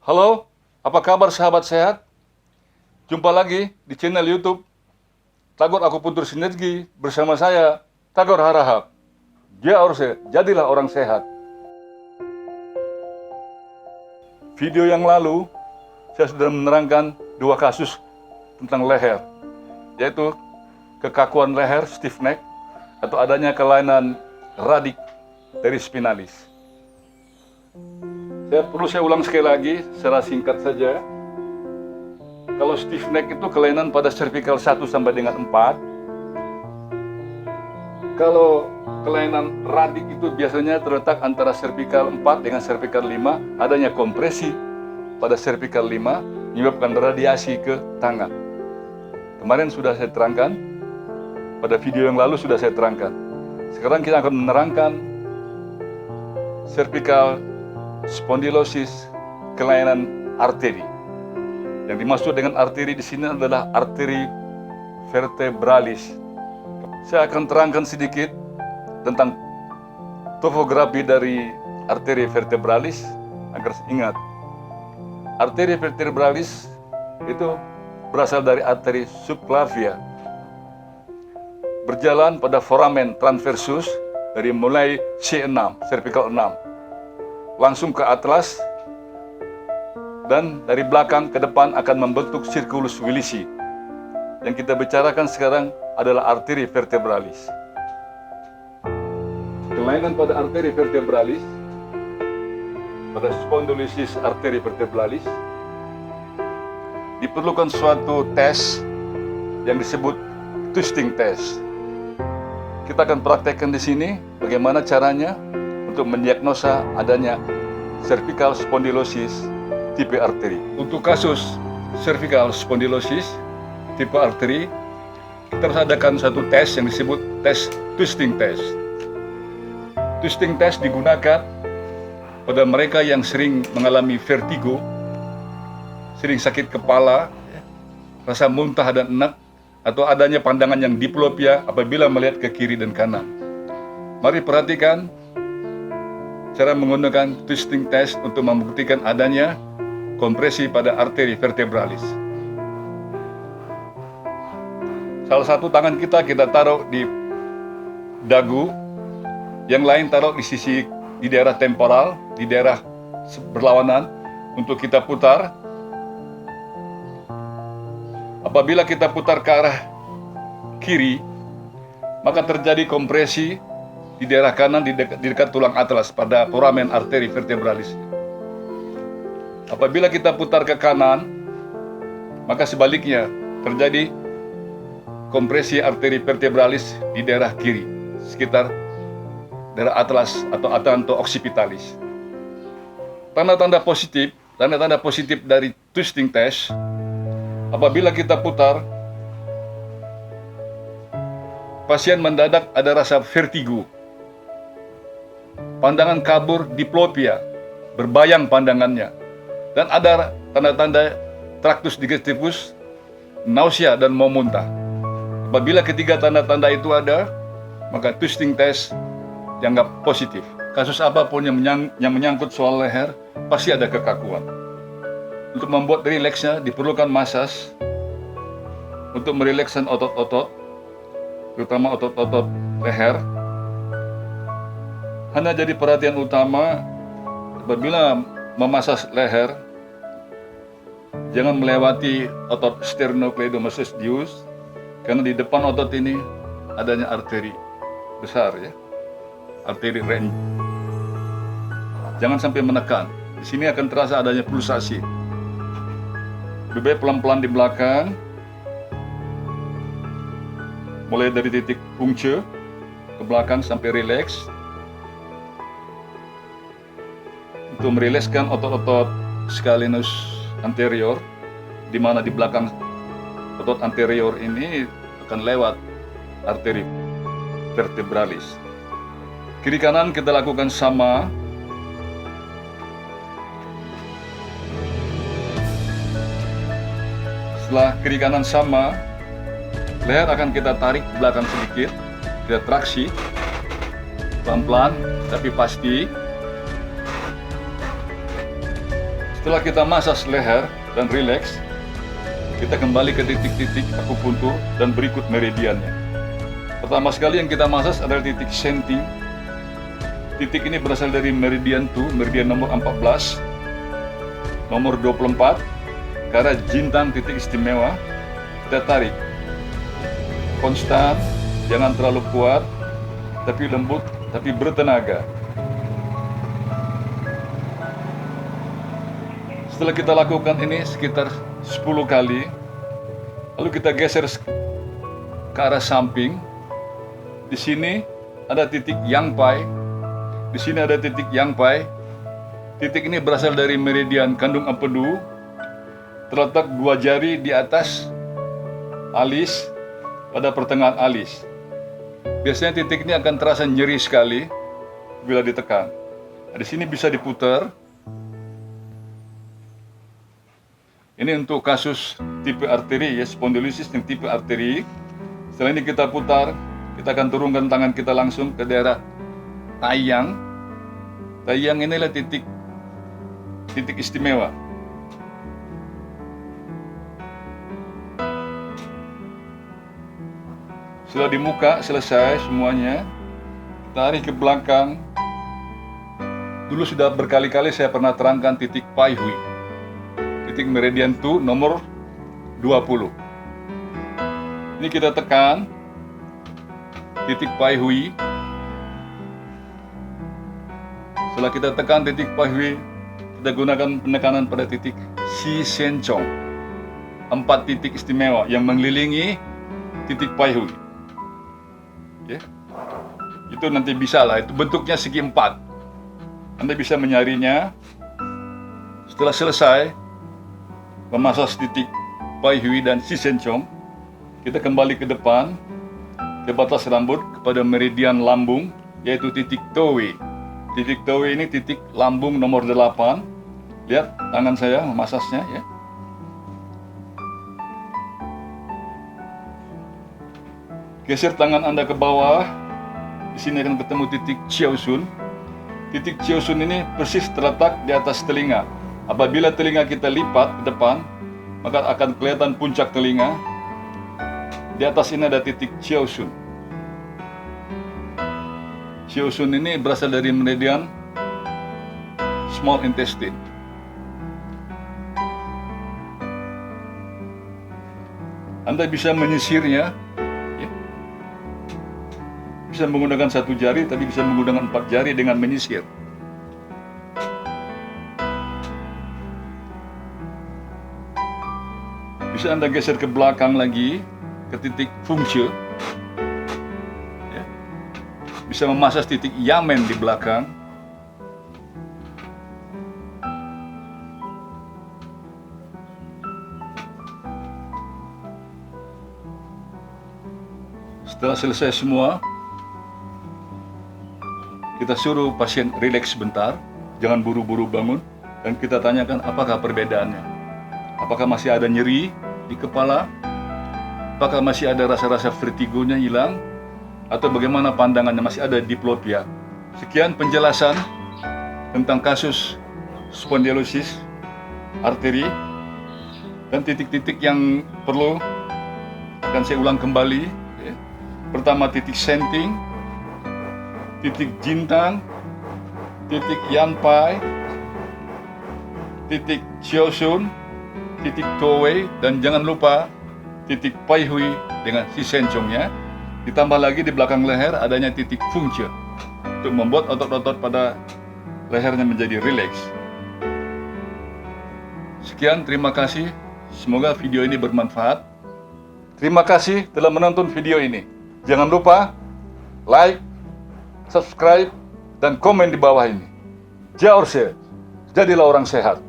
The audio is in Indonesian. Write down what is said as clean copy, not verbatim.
Halo, apa kabar sahabat sehat? Jumpa lagi di channel YouTube Tagor Akupuntur Sinergi bersama saya, Tagor Harahap. Dia harus jadilah orang sehat. Video yang lalu, saya sudah menerangkan dua kasus tentang leher, yaitu kekakuan leher, stiff neck, atau adanya kelainan radik dari spinalis. Perlu saya ulang sekali lagi, secara singkat saja. Kalau stiff neck itu kelainan pada cervical 1 sampai dengan 4. Kalau kelainan radik itu biasanya terletak antara cervical 4 dengan cervical 5, adanya kompresi pada cervical 5 menyebabkan radiasi ke tangan. Kemarin sudah saya terangkan, pada video yang lalu sudah saya terangkan. Sekarang kita akan menerangkan cervical spondylosis, kelainan arteri. Yang dimaksud dengan arteri di sini adalah arteri vertebralis. Saya akan terangkan sedikit tentang topografi dari arteri vertebralis agar ingat. Arteri vertebralis itu berasal dari arteri subclavia, berjalan pada foramen transversus dari mulai C6, cervical 6, langsung ke atlas, dan dari belakang ke depan akan membentuk circulus Willisi. Yang kita bicarakan sekarang adalah arteri vertebralis. Kelainan pada arteri vertebralis, pada spondylosis arteri vertebralis, diperlukan suatu tes yang disebut twisting test. Kita akan praktekkan di sini bagaimana caranya untuk mendiagnosa adanya cervical spondylosis tipe arteri. Untuk kasus cervical spondylosis tipe arteri, kita harus adakan satu tes yang disebut tes twisting test. Twisting test digunakan pada mereka yang sering mengalami vertigo, sering sakit kepala, rasa muntah dan enak, atau adanya pandangan yang diplopia apabila melihat ke kiri dan kanan. Mari perhatikan cara menggunakan twisting test untuk membuktikan adanya kompresi pada arteri vertebralis. Salah satu tangan kita taruh di dagu, yang lain taruh di sisi di daerah temporal, di daerah berlawanan untuk kita putar. Apabila kita putar ke arah kiri, maka terjadi kompresi di daerah kanan di dekat tulang atlas pada foramen arteri vertebralis. Apabila kita putar ke kanan, maka sebaliknya terjadi kompresi arteri vertebralis di daerah kiri, sekitar daerah atlas atau atlanto occipitalis. Tanda-tanda positif dari twisting test, apabila kita putar, pasien mendadak ada rasa vertigo, pandangan kabur, diplopia, berbayang pandangannya, dan ada tanda-tanda tractus digestivus, nausea dan mau muntah. Apabila ketiga tanda-tanda itu ada, maka twisting test dianggap positif. Kasus apapun yang menyangkut soal leher, pasti ada kekakuan. Untuk membuat rileksnya diperlukan massage untuk merilekskan otot-otot, terutama otot-otot leher. Hanya jadi perhatian utama apabila memasas leher, jangan melewati otot sternocleidomastoideus, karena di depan otot ini adanya arteri besar, ya, arteri range. Jangan sampai menekan. Di sini akan terasa adanya pulsasi. Lebih baik pelan-pelan di belakang, mulai dari titik puncture ke belakang sampai rileks. Untuk merilekskan otot-otot scalenus anterior, di mana di belakang otot anterior ini akan lewat arteri vertebralis. Kiri kanan kita lakukan sama. Setelah kiri kanan sama, leher akan kita tarik ke belakang sedikit, kita traksi pelan-pelan tapi pasti. Setelah kita masas leher dan rileks, kita kembali ke titik-titik akupuntur dan berikut meridiannya. Pertama sekali yang kita masas adalah titik senting. Titik ini berasal dari meridian 2, meridian nomor 14, nomor 24, ke arah jintang titik istimewa. Kita tarik. Konstan, jangan terlalu kuat, tapi lembut, tapi bertenaga. Setelah kita lakukan ini sekitar 10 kali, lalu kita geser ke arah samping. Di sini ada titik Yang Pai. Di sini ada titik Yang Pai. Titik ini berasal dari meridian kandung empedu, terletak 2 jari di atas alis, pada pertengahan alis. Biasanya titik ini akan terasa nyeri sekali bila ditekan. Nah, di sini bisa diputar. Ini untuk kasus tipe arteri, ya, spondylosis yang tipe arteri. Setelah ini kita putar, kita akan turunkan tangan kita langsung ke daerah tayang. Tayang inilah titik istimewa. Setelah di muka selesai semuanya, tarik ke belakang. Dulu sudah berkali-kali saya pernah terangkan titik Pai Hui. Titik meridian 2 nomor 20. Ini kita tekan titik Pai Hui. Setelah kita tekan titik Pai Hui, kita gunakan penekanan pada titik Si Sen Chong. 4 titik istimewa yang mengelilingi titik Pai Hui. Okay. Itu nanti bisa lah, itu bentuknya segi 4. Anda bisa menyarinya. Setelah selesai memasas titik Pai Hui dan Si Sen Chong, kita kembali ke depan, ke batas rambut, kepada meridian lambung, yaitu titik Towe. Titik Towe ini titik lambung nomor 8. Lihat tangan saya memasasnya, ya. Geser tangan Anda ke bawah. Di sini akan ketemu titik Chiosun. Titik Chiosun ini persis terletak di atas telinga. Apabila telinga kita lipat ke depan, maka akan kelihatan puncak telinga. Di atas ini ada titik Chiosun. Chiosun ini berasal dari meridian small intestine. Anda bisa menyisirnya, ya. Bisa menggunakan 1 jari, tapi bisa menggunakan 4 jari dengan menyisir. Bisa Anda geser ke belakang lagi, ke titik Fungche. Ya. Bisa memasas titik Yamen di belakang. Setelah selesai semua, kita suruh pasien rileks sebentar, jangan buru-buru bangun, dan kita tanyakan apakah perbedaannya. Apakah masih ada nyeri di kepala? Apakah masih ada rasa-rasa vertigonya hilang? Atau bagaimana pandangannya, masih ada diplopia? Sekian penjelasan tentang kasus spondylosis arteri, dan titik-titik yang perlu akan saya ulang kembali. Pertama titik senting, titik jintang, titik Yan Pai, titik Chiosun, titik Towe, dan jangan lupa titik Pai Hui dengan Si Sen Chong-nya. Ditambah lagi di belakang leher adanya titik Fungche untuk membuat otot-otot pada lehernya menjadi rileks. Sekian, terima kasih. Semoga video ini bermanfaat. Terima kasih telah menonton video ini. Jangan lupa like, subscribe, dan komen di bawah ini. Jadilah orang sehat.